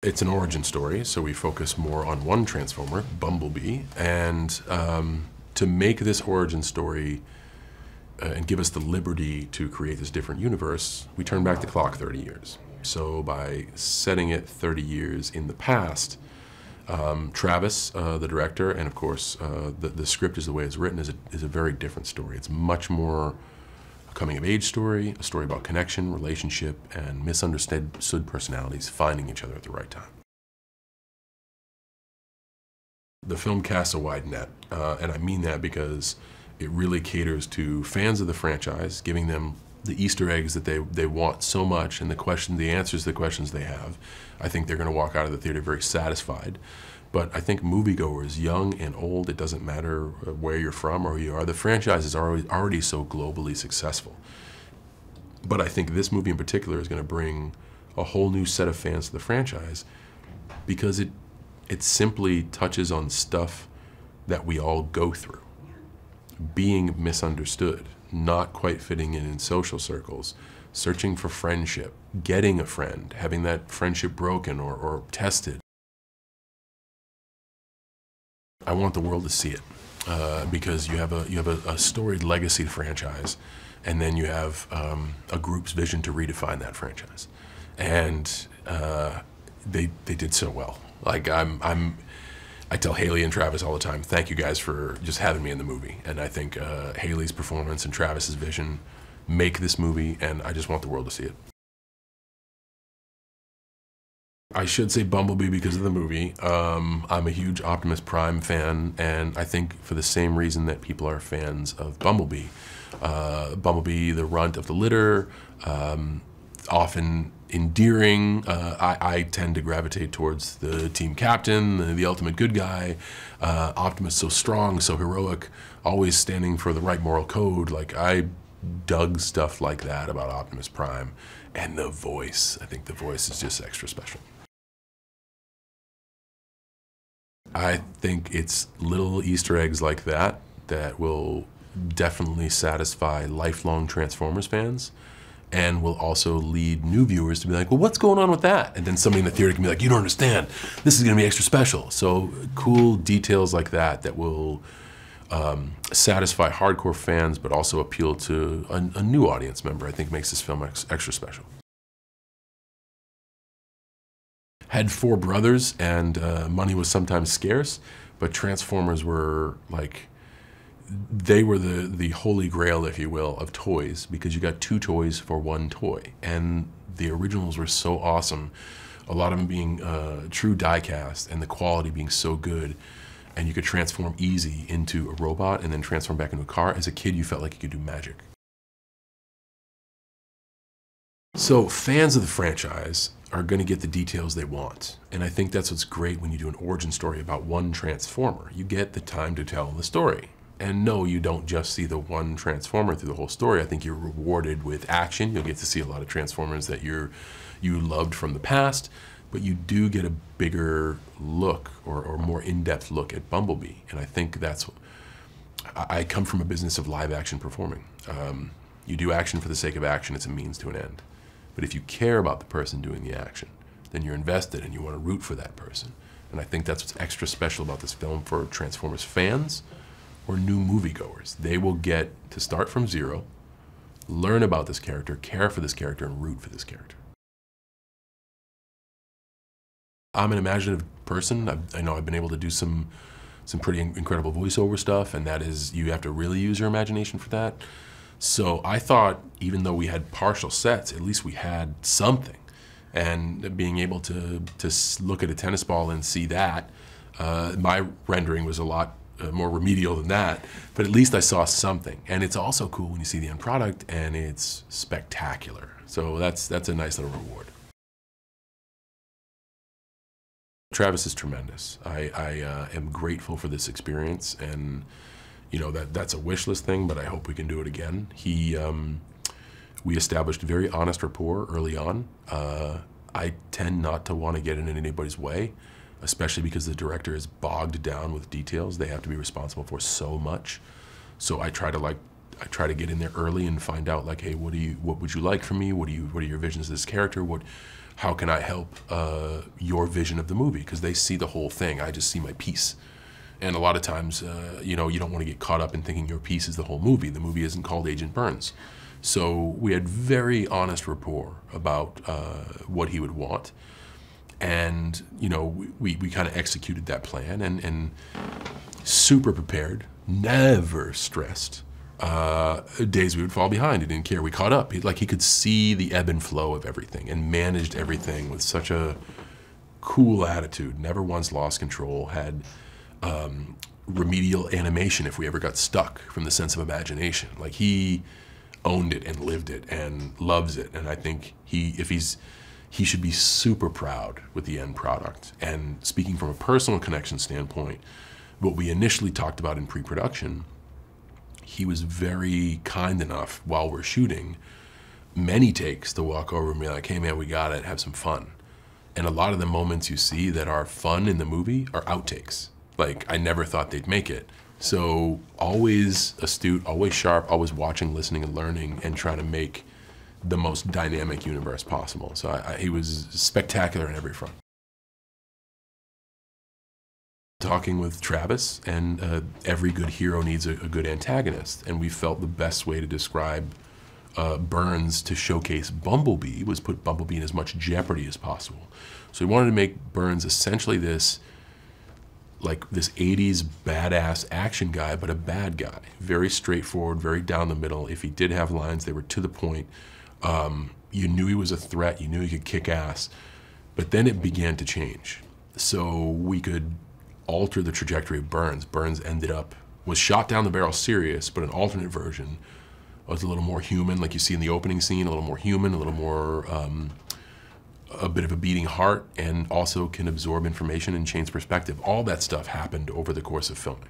It's an origin story, so we focus more on one Transformer, Bumblebee, and to make this origin story and give us the liberty to create this different universe, we turn back the clock 30 years. So by setting it 30 years in the past, Travis, the director, and of course the script is the way it's written, is a very different story. It's much more a coming-of-age story, a story about connection, relationship, and misunderstood personalities finding each other at the right time. The film casts a wide net, and I mean that because it really caters to fans of the franchise, giving them the Easter eggs that they want so much, and the answers to the questions they have. I think they're going to walk out of the theater very satisfied. But I think moviegoers, young and old, it doesn't matter where you're from or who you are, the franchise is already so globally successful. But I think this movie in particular is going to bring a whole new set of fans to the franchise because it simply touches on stuff that we all go through. Being misunderstood, not quite fitting in social circles, searching for friendship, getting a friend, having that friendship broken or tested. I want the world to see it because you have a storied legacy franchise, and then you have a group's vision to redefine that franchise, and they did so well. Like I tell Hailee and Travis all the time, thank you guys for just having me in the movie. And I think Hailee's performance and Travis's vision make this movie, and I just want the world to see it. I should say Bumblebee because of the movie. I'm a huge Optimus Prime fan, and I think for the same reason that people are fans of Bumblebee. Bumblebee, the runt of the litter, often endearing. I tend to gravitate towards the team captain, the ultimate good guy. Optimus so strong, so heroic, always standing for the right moral code. Like, I dug stuff like that about Optimus Prime. And the voice, I think the voice is just extra special. I think it's little Easter eggs like that that will definitely satisfy lifelong Transformers fans, and will also lead new viewers to be like, well, what's going on with that? And then somebody in the theater can be like, you don't understand, this is gonna be extra special. So cool details like that that will satisfy hardcore fans, but also appeal to a new audience member, I think makes this film extra special. Had 4 brothers, and money was sometimes scarce, but Transformers were like, they were the holy grail, if you will, of toys, because you got 2 toys for 1 toy. And the originals were so awesome, a lot of them being true die-cast, and the quality being so good, and you could transform easy into a robot and then transform back into a car. As a kid, you felt like you could do magic. So fans of the franchise are going to get the details they want. And I think that's what's great when you do an origin story about one Transformer. You get the time to tell the story. And no, you don't just see the one Transformer through the whole story. I think you're rewarded with action. You'll get to see a lot of Transformers that you loved from the past, but you do get a bigger look or more in-depth look at Bumblebee. And I think that's, I come from a business of live action performing. You do action for the sake of action. It's a means to an end. But if you care about the person doing the action, then you're invested and you want to root for that person. And I think that's what's extra special about this film for Transformers fans or new moviegoers. They will get to start from zero, learn about this character, care for this character, and root for this character. I'm an imaginative person. I know I've been able to do some pretty incredible voiceover stuff, and that is, you have to really use your imagination for that. So I thought, even though we had partial sets, at least we had something. And being able to look at a tennis ball and see that, my rendering was a lot more remedial than that, but at least I saw something. And it's also cool when you see the end product and it's spectacular. So that's a nice little reward. Travis is tremendous. I am grateful for this experience, and you know, that's a wish list thing, but I hope we can do it again. We established very honest rapport early on. I tend not to want to get in anybody's way, especially because the director is bogged down with details they have to be responsible for so much. So I try to I try to get in there early and find out, like, hey, what would you like from me? What are your visions of this character? How can I help your vision of the movie? Because they see the whole thing. I just see my piece. And a lot of times, you know, you don't want to get caught up in thinking your piece is the whole movie. The movie isn't called Agent Burns. So we had very honest rapport about what he would want. And, you know, we kind of executed that plan and super prepared, never stressed. Days we would fall behind, he didn't care, we caught up. He could see the ebb and flow of everything and managed everything with such a cool attitude, never once lost control, had remedial animation if we ever got stuck from the sense of imagination. Like, he owned it and lived it and loves it, and I think he should be super proud with the end product. And speaking from a personal connection standpoint, what we initially talked about in pre-production, he was very kind enough while we're shooting, many takes, to walk over and be like, hey man, we got it, have some fun. And a lot of the moments you see that are fun in the movie are outtakes. Like, I never thought they'd make it. So always astute, always sharp, always watching, listening, and learning, and trying to make the most dynamic universe possible. So he was spectacular in every front. Talking with Travis, and every good hero needs a good antagonist, and we felt the best way to describe Burns to showcase Bumblebee was put Bumblebee in as much jeopardy as possible. So we wanted to make Burns essentially this 80s badass action guy, but a bad guy. Very straightforward, very down the middle. If he did have lines, they were to the point. You knew he was a threat, you knew he could kick ass, but then it began to change. So we could alter the trajectory of Burns. Burns was shot down the barrel serious, but an alternate version was a little more human, like you see in the opening scene, a little more human, a little more, a bit of a beating heart, and also can absorb information and change perspective. All that stuff happened over the course of filming.